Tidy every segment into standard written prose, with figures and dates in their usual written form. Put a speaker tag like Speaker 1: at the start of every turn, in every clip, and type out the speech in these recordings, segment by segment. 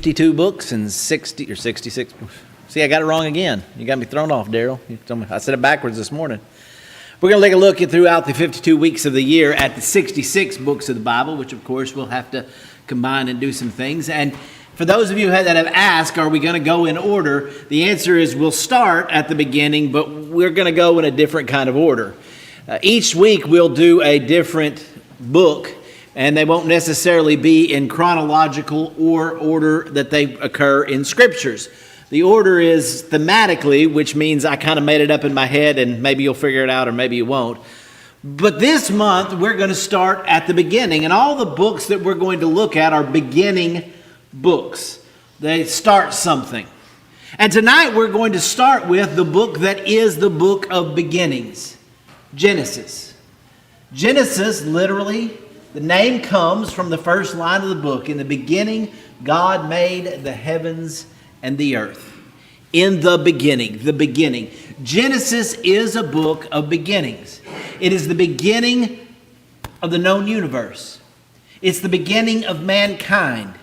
Speaker 1: 52 books and 60 or 66. See, I got it wrong again. You got me thrown off, Daryl. I said it backwards this morning. We're going to take a look at throughout the 52 weeks of the year at the 66 books of the Bible, which of course we'll have to combine and do some things. And for those of you that have asked, are we going to go in order? The answer is we'll start at the beginning, but we're going to go in a different kind of order. Each week we'll do a different book, and they won't necessarily be in chronological or order that they occur in scriptures. The order is thematically, which means I kind of made it up in my head, and maybe you'll figure it out or maybe you won't. But this month we're going to start at the beginning, and all the books that we're going to look at are beginning books. They start something. And tonight we're going to start with the book that is the book of beginnings, Genesis. Genesis, literally, the name comes from the first line of the book. In the beginning, God made the heavens and the earth. In the beginning, the beginning. Genesis is a book of beginnings. It is the beginning of the known universe. It's the beginning of mankind.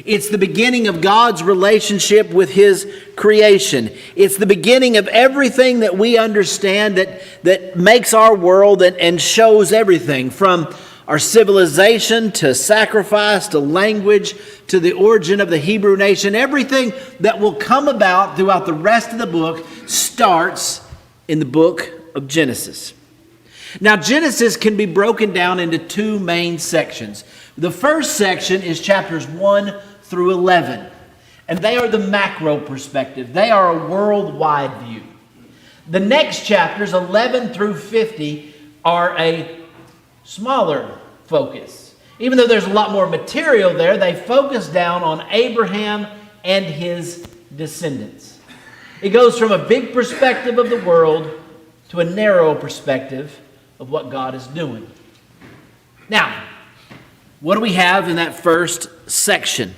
Speaker 1: It's the beginning of God's relationship with His creation. It's the beginning of everything that we understand that makes our world and shows everything from our civilization to sacrifice to language to the origin of the Hebrew nation. Everything that will come about throughout the rest of the book starts in the book of Genesis. Now, Genesis can be broken down into two main sections. The first section is chapters 1 through 11, and they are the macro perspective. They are a worldwide view. The next chapters, 11 through 50, are a smaller focus. Even though there's a lot more material there, they focus down on Abraham and his descendants. It goes from a big perspective of the world to a narrow perspective of what God is doing. Now, what do we have in that first section?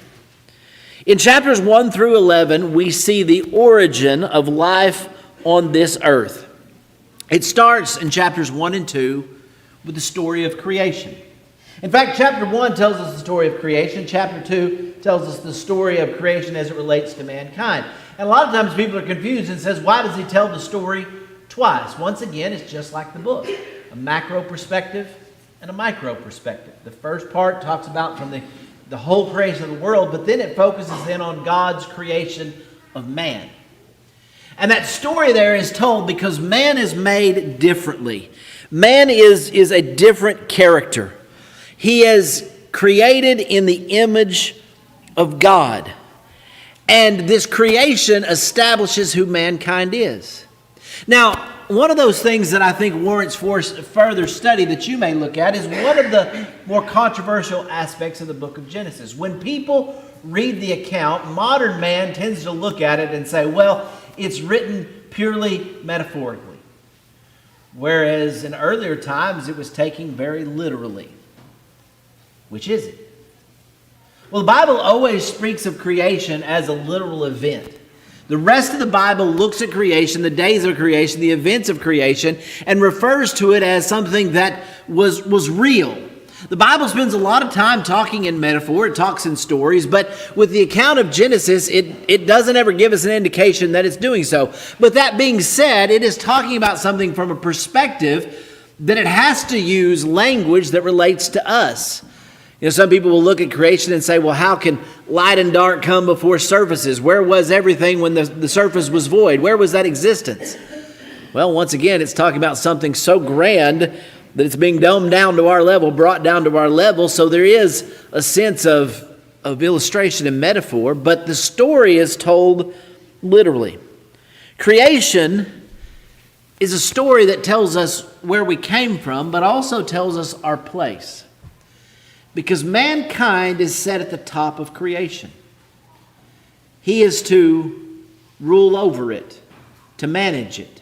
Speaker 1: In chapters 1 through 11, we see the origin of life on this earth. It starts in chapters 1 and 2 with the story of creation. In fact, chapter 1 tells us the story of creation. Chapter 2 tells us the story of creation as it relates to mankind. And a lot of times people are confused and says, why does he tell the story twice? Once again, it's just like the book. A macro perspective and a micro perspective. The first part talks about from the whole creation of the world, but then it focuses in on God's creation of man. And that story there is told because man is made differently. Man is a different character. He is created in the image of God. And this creation establishes who mankind is. Now, one of those things that I think warrants for further study that you may look at is one of the more controversial aspects of the book of Genesis. When people read the account, modern man tends to look at it and say, well, it's written purely metaphorically. Whereas in earlier times, it was taken very literally. Which is it? Well, the Bible always speaks of creation as a literal event. The rest of the Bible looks at creation, the days of creation, the events of creation, and refers to it as something that was real. The Bible spends a lot of time talking in metaphor, it talks in stories, but with the account of Genesis, it doesn't ever give us an indication that it's doing so. But that being said, it is talking about something from a perspective that it has to use language that relates to us. You know, some people will look at creation and say, well, how can light and dark come before surfaces? Where was everything when the surface was void? Where was that existence? Well, once again, it's talking about something so grand that it's being dumbed down to our level, brought down to our level. So there is a sense of illustration and metaphor, but the story is told literally. Creation is a story that tells us where we came from, but also tells us our place. Because mankind is set at the top of creation. He is to rule over it, to manage it.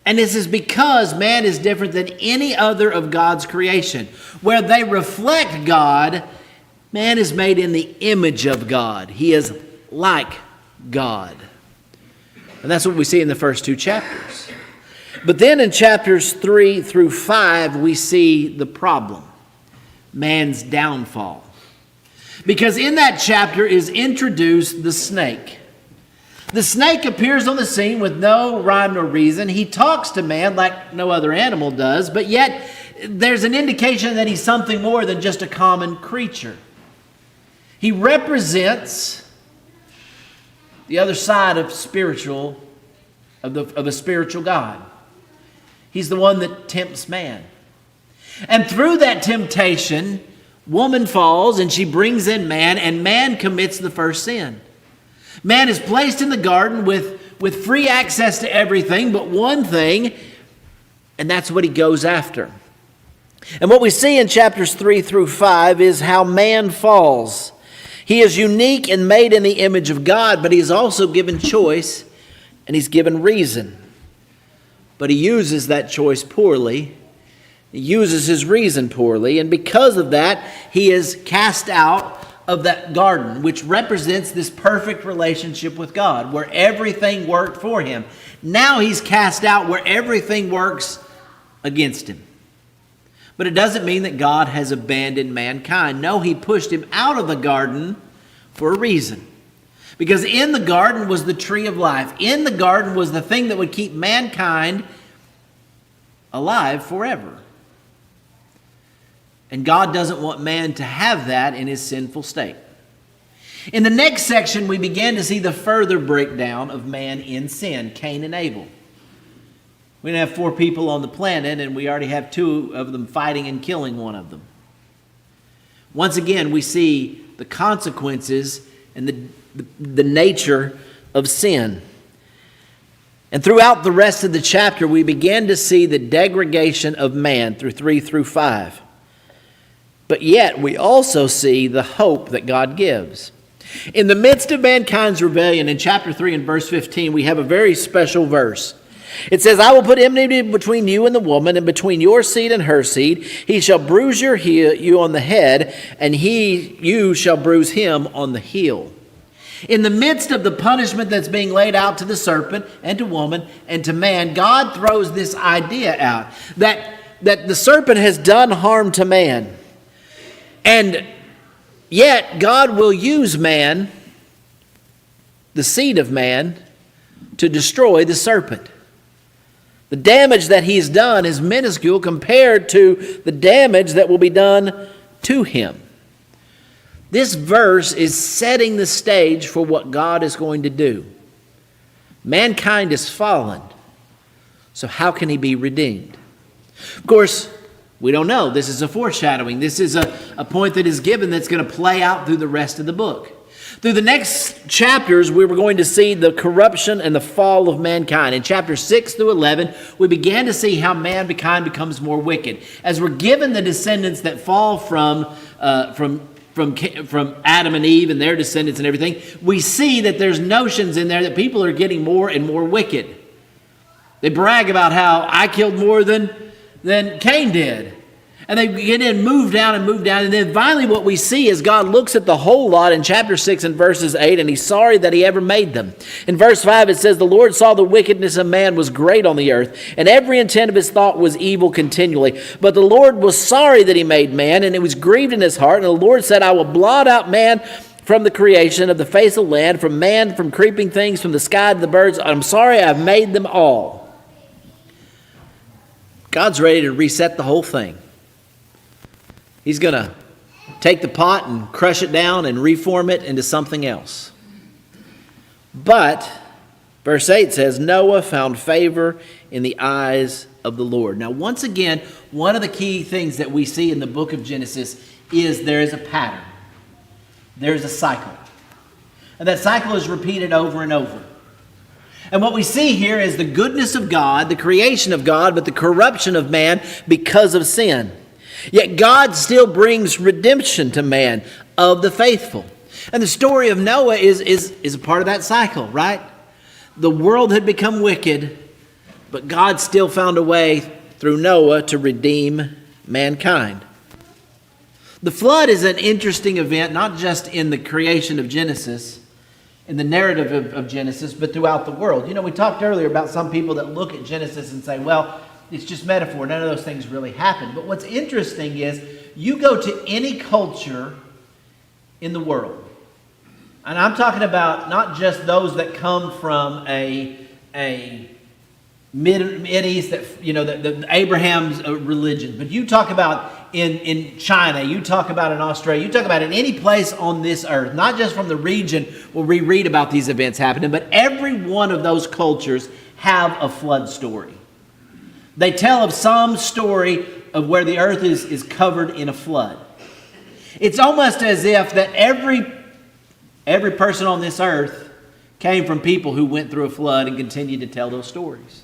Speaker 1: And this is because man is different than any other of God's creation. Where they reflect God, man is made in the image of God. He is like God. And that's what we see in the first two chapters. But then in chapters 3 through 5, we see the problem. Man's downfall. Because in that chapter is introduced the snake. The snake appears on the scene with no rhyme nor reason. He talks to man like no other animal does, but yet there's an indication that he's something more than just a common creature. He represents the other side of a spiritual God. He's the one that tempts man. And through that temptation, woman falls and she brings in man, and man commits the first sin. Man is placed in the garden with free access to everything but one thing, and that's what he goes after. And what we see in chapters 3 through 5 is how man falls. He is unique and made in the image of God, but he is also given choice and he's given reason. But he uses that choice poorly. He uses his reason poorly, and because of that, he is cast out of that garden, which represents this perfect relationship with God, where everything worked for him. Now he's cast out where everything works against him. But it doesn't mean that God has abandoned mankind. No, he pushed him out of the garden for a reason. Because in the garden was the tree of life. In the garden was the thing that would keep mankind alive forever. And God doesn't want man to have that in his sinful state. In the next section, we begin to see the further breakdown of man in sin, Cain and Abel. We have 4 people on the planet, and we already have 2 of them fighting and killing one of them. Once again, we see the consequences and the nature of sin. And throughout the rest of the chapter, we begin to see the degradation of man through 3 through 5. But yet, we also see the hope that God gives. In the midst of mankind's rebellion, in chapter 3 and verse 15, we have a very special verse. It says, I will put enmity between you and the woman, and between your seed and her seed. He shall bruise you on the head, and you shall bruise him on the heel. In the midst of the punishment that's being laid out to the serpent and to woman and to man, God throws this idea out that the serpent has done harm to man. And yet God will use man, the seed of man, to destroy the serpent. The damage that he's done is minuscule compared to the damage that will be done to him. This verse is setting the stage for what God is going to do. Mankind is fallen, so how can he be redeemed? Of course, we don't know. This is a foreshadowing. This is a point that is given that's going to play out through the rest of the book. Through the next chapters, we were going to see the corruption and the fall of mankind. In chapters 6 through 11, we began to see how mankind becomes more wicked. As we're given the descendants that fall from Adam and Eve and their descendants and everything, we see that there's notions in there that people are getting more and more wicked. They brag about how I killed more than Cain did. And they get in, move down. And then finally what we see is God looks at the whole lot in chapter 6 and verses 8, and he's sorry that he ever made them. In verse 5 it says, the Lord saw the wickedness of man was great on the earth, and every intent of his thought was evil continually. But the Lord was sorry that he made man, and it was grieved in his heart. And the Lord said, I will blot out man from the creation of the face of the land, from man, from creeping things, from the sky to the birds. I'm sorry I've made them all. God's ready to reset the whole thing. He's going to take the pot and crush it down and reform it into something else. But, verse 8 says, Noah found favor in the eyes of the Lord. Now, once again, one of the key things that we see in the book of Genesis is there is a pattern. There's a cycle. And that cycle is repeated over and over. And what we see here is the goodness of God, the creation of God, but the corruption of man because of sin. Yet God still brings redemption to man of the faithful. And the story of Noah is a part of that cycle, right? The world had become wicked, but God still found a way through Noah to redeem mankind. The flood is an interesting event, not just in the creation of Genesis, in the narrative of Genesis, but throughout the world. You know, we talked earlier about some people that look at Genesis and say, well, it's just metaphor. None of those things really happened. But what's interesting is you go to any culture in the world. And I'm talking about not just those that come from a Mid-East, the Abraham's religion, but you talk about in China, you talk about in Australia, you talk about in any place on this earth, not just from the region where we read about these events happening, but every one of those cultures have a flood story. They tell of some story of where the earth is covered in a flood. It's almost as if that every person on this earth came from people who went through a flood and continue to tell those stories.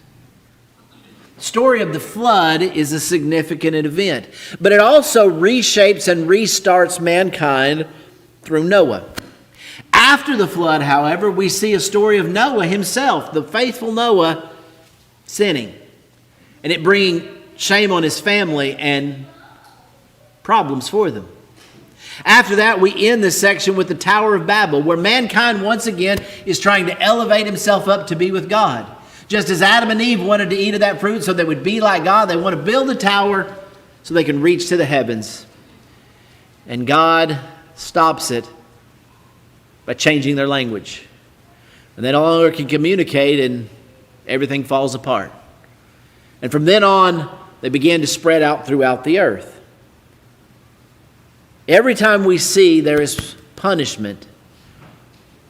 Speaker 1: The story of the flood is a significant event, but it also reshapes and restarts mankind through Noah. After the flood, however, we see a story of Noah himself, the faithful Noah, sinning, and it bringing shame on his family and problems for them. After that, we end this section with the Tower of Babel, where mankind once again is trying to elevate himself up to be with God. Just as Adam and Eve wanted to eat of that fruit so they would be like God, they want to build a tower so they can reach to the heavens. And God stops it by changing their language. And they no longer can communicate, and everything falls apart. And from then on, they began to spread out throughout the earth. Every time we see there is punishment,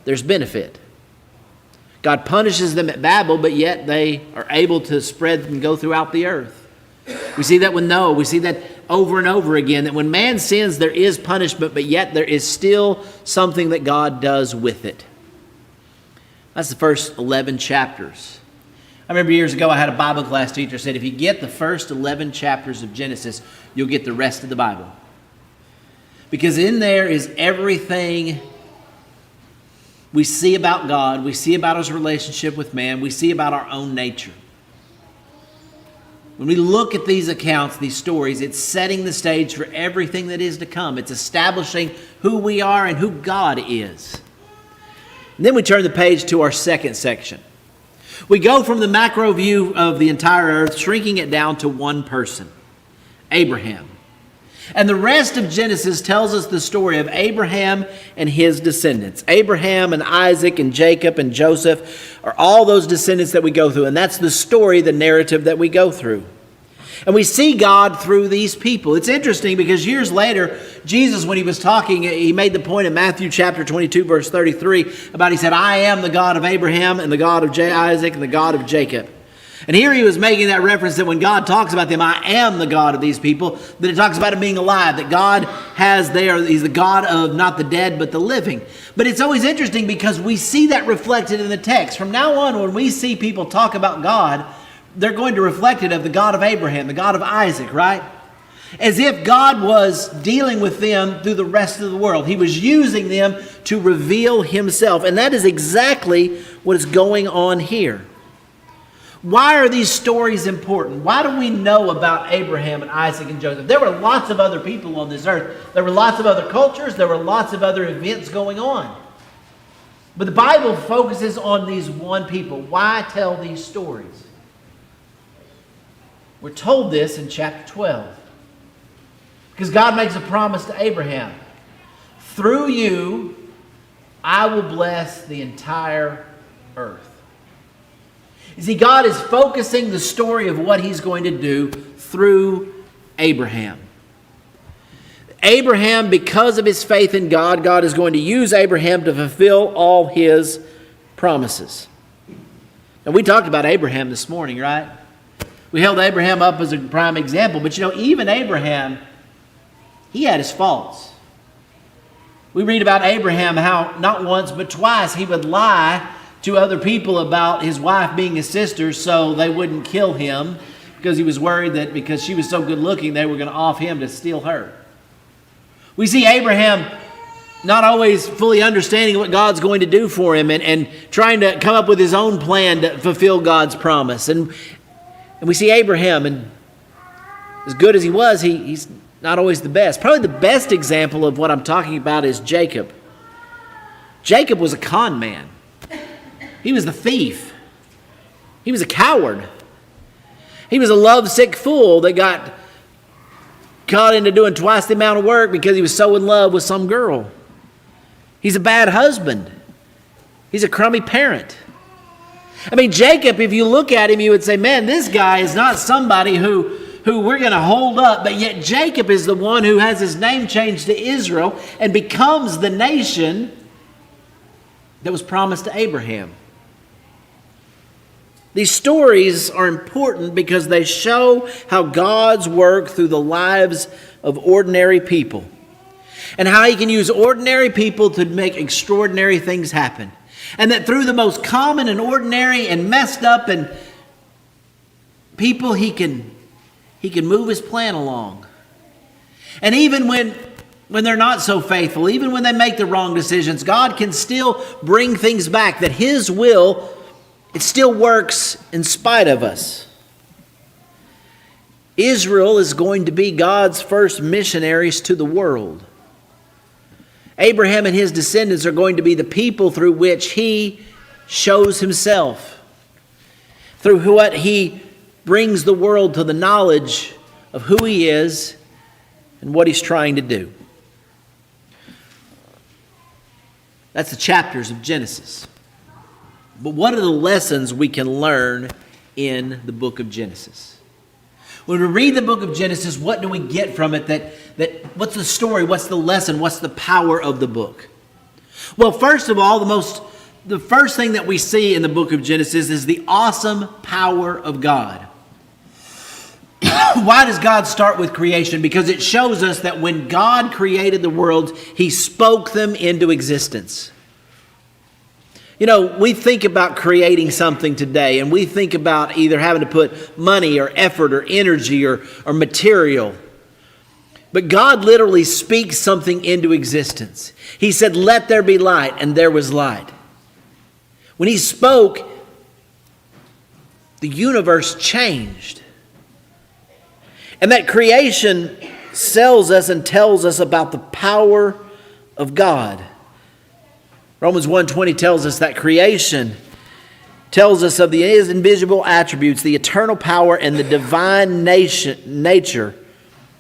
Speaker 1: there's benefit. God punishes them at Babel, but yet they are able to spread and go throughout the earth. We see that with Noah. We see that over and over again, that when man sins, there is punishment, but yet there is still something that God does with it. That's the first 11 chapters. I remember years ago I had a Bible class teacher said, if you get the first 11 chapters of Genesis, you'll get the rest of the Bible. Because in there is everything we see about God, we see about His relationship with man, we see about our own nature. When we look at these accounts, these stories, it's setting the stage for everything that is to come. It's establishing who we are and who God is. And then we turn the page to our second section. We go from the macro view of the entire earth, shrinking it down to one person, Abraham. And the rest of Genesis tells us the story of Abraham and his descendants. Abraham and Isaac and Jacob and Joseph are all those descendants that we go through. And that's the story, the narrative that we go through. And we see God through these people. It's interesting because years later, Jesus, when he was talking, he made the point in Matthew chapter 22, verse 33, about he said, I am the God of Abraham and the God of Isaac and the God of Jacob. And here he was making that reference that when God talks about them, I am the God of these people, that it talks about him being alive, that God has there, he's the God of not the dead, but the living. But it's always interesting because we see that reflected in the text. From now on, when we see people talk about God, they're going to reflect it of the God of Abraham, the God of Isaac, right? As if God was dealing with them through the rest of the world. He was using them to reveal himself. And that is exactly what is going on here. Why are these stories important? Why do we know about Abraham and Isaac and Joseph? There were lots of other people on this earth. There were lots of other cultures. There were lots of other events going on. But the Bible focuses on these one people. Why tell these stories? We're told this in chapter 12. Because God makes a promise to Abraham. Through you, I will bless the entire earth. You see, God is focusing the story of what he's going to do through Abraham. Abraham, because of his faith in God, God is going to use Abraham to fulfill all his promises. And we talked about Abraham this morning, right? We held Abraham up as a prime example. But even Abraham, he had his faults. We read about Abraham how not once but twice he would lie to other people about his wife being his sister so they wouldn't kill him because he was worried that because she was so good looking they were going to off him to steal her. We see Abraham not always fully understanding what God's going to do for him and trying to come up with his own plan to fulfill God's promise. And we see Abraham, and as good as he was, he's not always the best. Probably the best example of what I'm talking about is Jacob. Jacob was a con man. He was the thief. He was a coward. He was a lovesick fool that got caught into doing twice the amount of work because he was so in love with some girl. He's a bad husband. He's a crummy parent. I mean, Jacob, if you look at him, you would say, man, this guy is not somebody who we're going to hold up. But yet Jacob is the one who has his name changed to Israel and becomes the nation that was promised to Abraham. These stories are important because they show how God's work through the lives of ordinary people and how He can use ordinary people to make extraordinary things happen. And that through the most common and ordinary and messed up and people, He can move His plan along. And even when they're not so faithful, even when they make the wrong decisions, God can still bring things back, that His will, it still works in spite of us. Israel is going to be God's first missionaries to the world. Abraham and his descendants are going to be the people through which He shows Himself, through what He brings the world to the knowledge of who He is and what He's trying to do. That's the chapters of Genesis. But what are the lessons we can learn in the book of Genesis? When we read the book of Genesis, what do we get from it? That what's the story? What's the lesson? What's the power of the book? Well, first of all, the first thing that we see in the book of Genesis is the awesome power of God. Why does God start with creation? Because it shows us that when God created the world, He spoke them into existence. You know, we think about creating something today, and we think about either having to put money or effort or energy or material. But God literally speaks something into existence. He said, "Let there be light," and there was light. When He spoke, the universe changed. And that creation tells us about the power of God. Romans 1:20 tells us that creation tells us of His invisible attributes, the eternal power and the divine nature,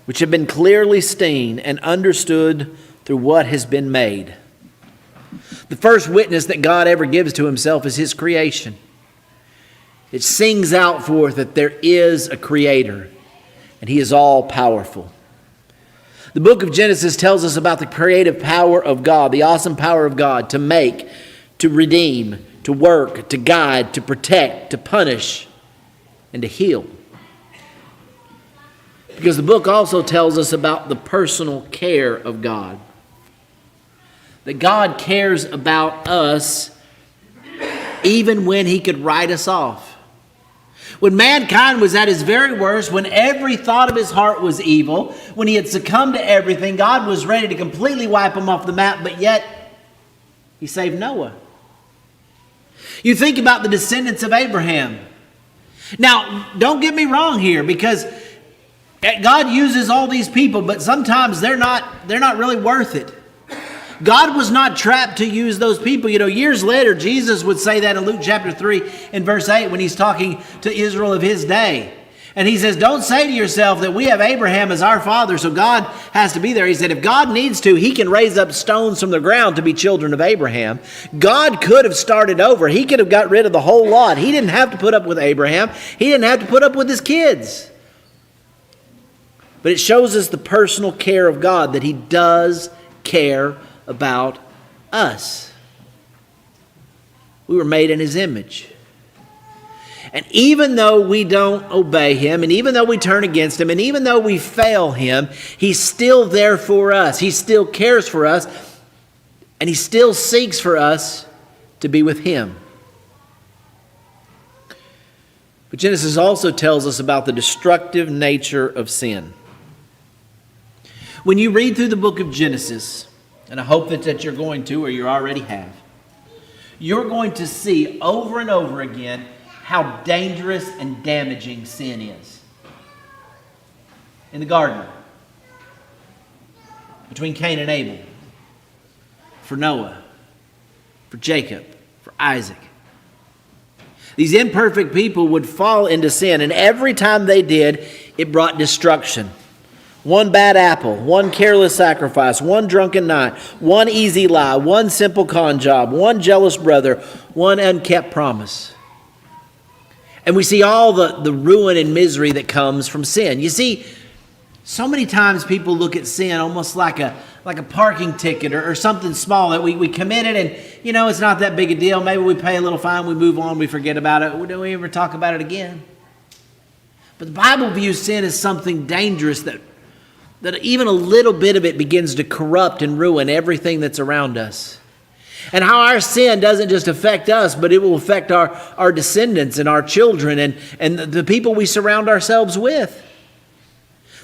Speaker 1: which have been clearly seen and understood through what has been made. The first witness that God ever gives to Himself is His creation. It sings out forth that there is a Creator, and He is all powerful. The book of Genesis tells us about the creative power of God, the awesome power of God to make, to redeem, to work, to guide, to protect, to punish, and to heal. Because the book also tells us about the personal care of God. That God cares about us even when He could write us off. When mankind was at his very worst, when every thought of his heart was evil, when he had succumbed to everything, God was ready to completely wipe him off the map, but yet He saved Noah. You think about the descendants of Abraham. Now, don't get me wrong here, because God uses all these people, but sometimes they're not really worth it. God was not trapped to use those people. You know, years later, Jesus would say that in Luke chapter 3 and verse 8 when He's talking to Israel of His day. And He says, don't say to yourself that we have Abraham as our father, so God has to be there. He said, if God needs to, He can raise up stones from the ground to be children of Abraham. God could have started over. He could have got rid of the whole lot. He didn't have to put up with Abraham. He didn't have to put up with his kids. But it shows us the personal care of God, that He does care about us. We were made in His image. And even though we don't obey Him, and even though we turn against Him, and even though we fail Him, He's still there for us. He still cares for us, and He still seeks for us to be with Him. But Genesis also tells us about the destructive nature of sin. When you read through the book of Genesis, and I hope that you're going to, or you already have, you're going to see over and over again how dangerous and damaging sin is. In the garden, between Cain and Abel, for Noah, for Jacob, for Isaac. These imperfect people would fall into sin, and every time they did, it brought destruction. one bad apple, one careless sacrifice, one drunken night, one easy lie, one simple con job, one jealous brother, one unkept promise. And we see all the ruin and misery that comes from sin. You see, so many times people look at sin almost like a parking ticket or something small that we committed, and it's not that big a deal. Maybe we pay a little fine, we move on, we forget about it. Don't we ever talk about it again? But the Bible views sin as something dangerous that even a little bit of it begins to corrupt and ruin everything that's around us. And how our sin doesn't just affect us, but it will affect our descendants and our children and the people we surround ourselves with.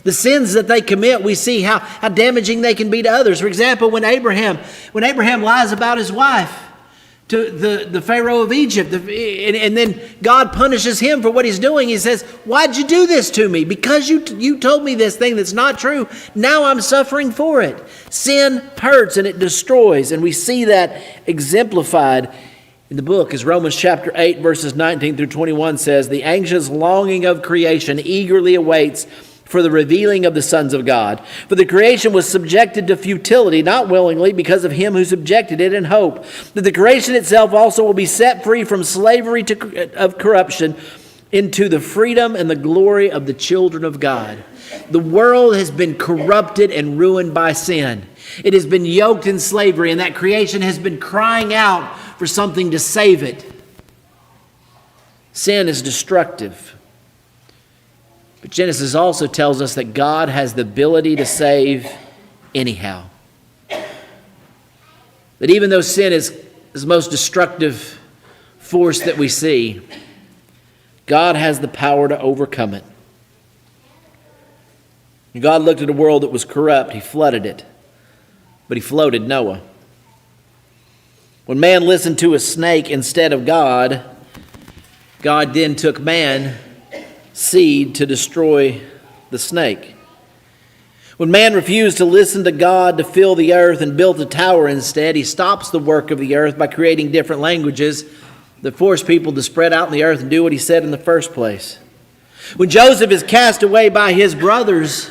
Speaker 1: The sins that they commit, we see how damaging they can be to others. For example, when Abraham lies about his wife to the Pharaoh of Egypt, and then God punishes him for what he's doing. He says, "Why'd you do this to me? Because you told me this thing that's not true. Now I'm suffering for it." Sin hurts and it destroys, and we see that exemplified in the book as Romans chapter 8 verses 19 through 21 says, "The anxious longing of creation eagerly awaits for the revealing of the sons of God. For the creation was subjected to futility, not willingly, because of him who subjected it, in hope that the creation itself also will be set free from slavery of corruption into the freedom and the glory of the children of God." The world has been corrupted and ruined by sin. It has been yoked in slavery, and that creation has been crying out for something to save it. Sin is destructive. But Genesis also tells us that God has the ability to save anyhow. That even though sin is the most destructive force that we see, God has the power to overcome it. When God looked at a world that was corrupt, he flooded it, but he floated Noah. When man listened to a snake instead of God, God then took man seed to destroy the snake. When man refused to listen to God to fill the earth and built a tower instead, he stops the work of the earth by creating different languages that force people to spread out in the earth and do what he said in the first place. When Joseph is cast away by his brothers,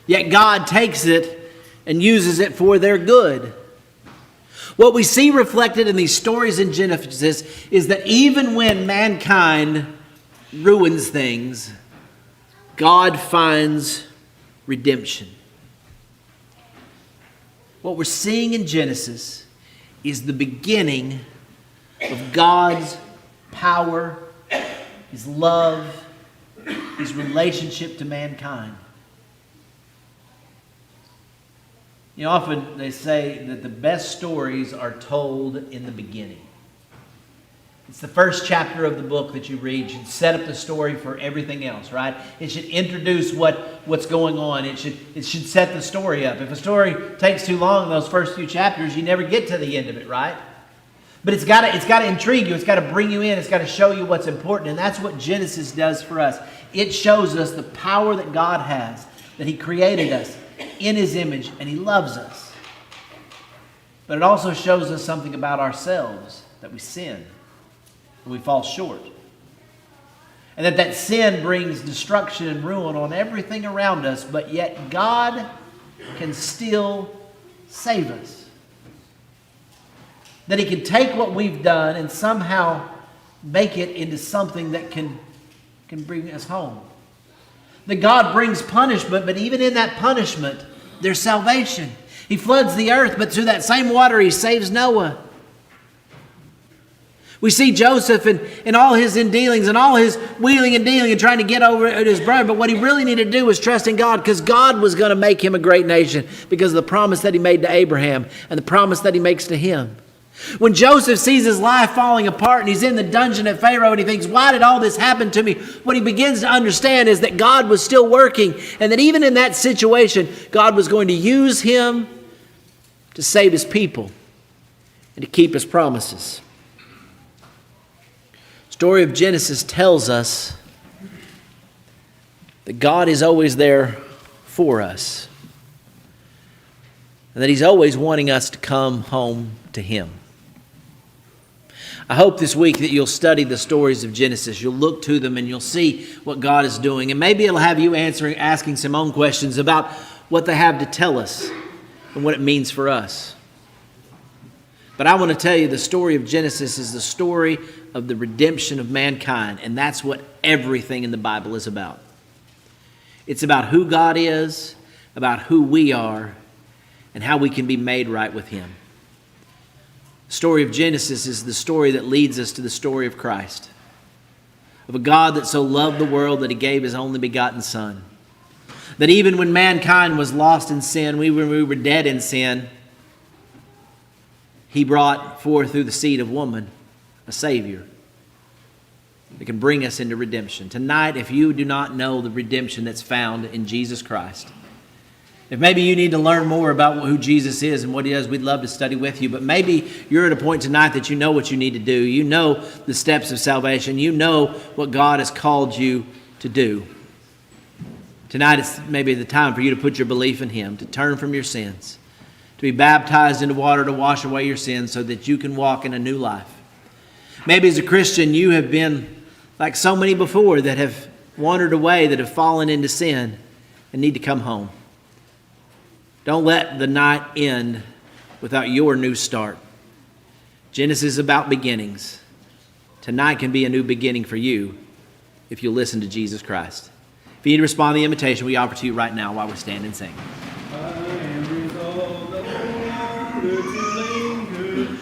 Speaker 1: yet God takes it and uses it for their good. What we see reflected in these stories in Genesis is that even when mankind ruins things, God finds redemption. What we're seeing in Genesis is the beginning of God's power, his love, his relationship to mankind. Often they say that the best stories are told in the beginning. It's the first chapter of the book that you read. It should set up the story for everything else, right? It should introduce what's going on. It should set the story up. If a story takes too long in those first few chapters, you never get to the end of it, right? But it's got to intrigue you. It's got to bring you in. It's got to show you what's important. And that's what Genesis does for us. It shows us the power that God has, that he created us in his image, and he loves us. But it also shows us something about ourselves, that we sin. We fall short. And that sin brings destruction and ruin on everything around us, but yet God can still save us. That he can take what we've done and somehow make it into something that can bring us home. That God brings punishment, but even in that punishment, there's salvation. He floods the earth, but through that same water, he saves Noah. We see Joseph and all his dealings and all his wheeling and dealing and trying to get over at his brother. But what he really needed to do was trust in God, because God was going to make him a great nation because of the promise that he made to Abraham and the promise that he makes to him. When Joseph sees his life falling apart and he's in the dungeon at Pharaoh and he thinks, why did all this happen to me? What he begins to understand is that God was still working, and that even in that situation, God was going to use him to save his people and to keep his promises. The story of Genesis tells us that God is always there for us, and that he's always wanting us to come home to him. I hope this week that you'll study the stories of Genesis. You'll look to them and you'll see what God is doing. And maybe it'll have you asking some own questions about what they have to tell us and what it means for us. But I want to tell you the story of Genesis is the story of the redemption of mankind, and that's what everything in the Bible is about. It's about who God is, about who we are, and how we can be made right with Him. The story of Genesis is the story that leads us to the story of Christ, of a God that so loved the world that He gave His only begotten Son. That even when mankind was lost in sin, we were dead in sin, He brought forth through the seed of woman a Savior that can bring us into redemption. Tonight, if you do not know the redemption that's found in Jesus Christ, if maybe you need to learn more about who Jesus is and what He does, we'd love to study with you. But maybe you're at a point tonight that you know what you need to do. You know the steps of salvation. You know what God has called you to do. Tonight is maybe the time for you to put your belief in Him, to turn from your sins, to be baptized into water to wash away your sins so that you can walk in a new life. Maybe as a Christian you have been like so many before that have wandered away, that have fallen into sin and need to come home. Don't let the night end without your new start. Genesis is about beginnings. Tonight can be a new beginning for you if you listen to Jesus Christ. If you need to respond to the invitation we offer to you right now while we stand and sing.
Speaker 2: I am resolved the more to linger,